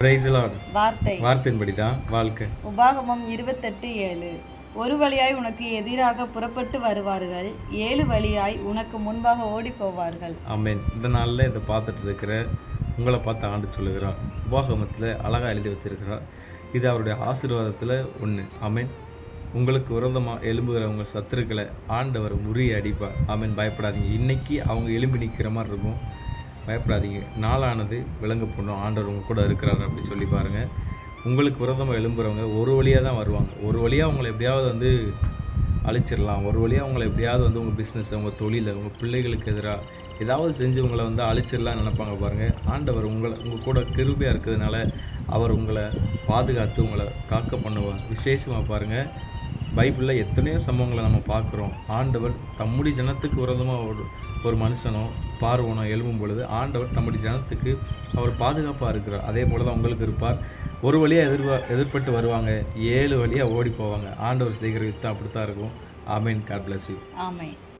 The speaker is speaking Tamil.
Price Lord. வார்த்தை வார்த்தையின்படி தான் வாழ்க்கை. உபாகமம் 28:7. ஒரு வழியாய் உனக்கு எதிராக புறப்பட்டு வருவார்கள், 7 வழியாய் உனக்கு முன்பாக ஓடி போவார்கள். ஆமென். இந்த நாளில் இதை பார்த்துட்டு இருக்கிற உங்களை பார்த்து ஆண்டு சொல்லுகிறார். உபாகமத்தில் அழகாக எழுதி வச்சிருக்கிறார். இது அவருடைய ஆசீர்வாதத்தில் ஒன்று. ஆமென். உங்களுக்கு விரோதமாக எழும்புகிற உங்கள் சத்துருக்களை ஆண்டவர் முறியடிப்பார். ஆமென். பயப்படாதீங்க. இன்னைக்கு அவங்க எலும்பி நிற்கிற மாதிரி இருக்கும். பயப்படாதீங்க. நாளானது விளங்க போடணும். ஆண்டவர் உங்கள் கூட இருக்கிறார் அப்படி சொல்லி பாருங்கள். உங்களுக்கு விரோதமாக எழும்புறவங்க ஒரு வழியாக தான் வருவாங்க. ஒரு வழியாக உங்களை எப்படியாவது அழிச்சிடலாம். ஒரு வழியாக உங்களை எப்படியாவது உங்கள் பிஸ்னஸ், உங்கள் தொழிலை, உங்கள் பிள்ளைகளுக்கு எதிராக ஏதாவது செஞ்சு உங்களை அழிச்சிடலாம்னு நினைப்பாங்க பாருங்கள். ஆண்டவர் உங்கள் கூட கிருபையாக இருக்கிறதுனால அவர் உங்களை பாதுகாத்து உங்களை காக்க பண்ணுவார். விசேஷமாக பாருங்கள், பைபிளில் எத்தனையோ சம்பவங்களை நம்ம பார்க்குறோம். ஆண்டவர் தம்முடைய ஜனத்துக்கு விரோதமாக ஒரு மனுஷனோ பார்வனோ எழும்பும் பொழுது ஆண்டவர் தம்முடைய ஜனத்துக்கு அவர் பாதுகாப்பாக இருக்கிறார். அதே போல் தான் உங்களுக்கு இருப்பார். ஒரு வழியாக எதிர்பட்டு வருவாங்க, 7 வழியாக ஓடி போவாங்க. ஆண்டவர் செய்கிற யுத்தம் அப்படி தான் இருக்கும். Amen. God bless you. Amen.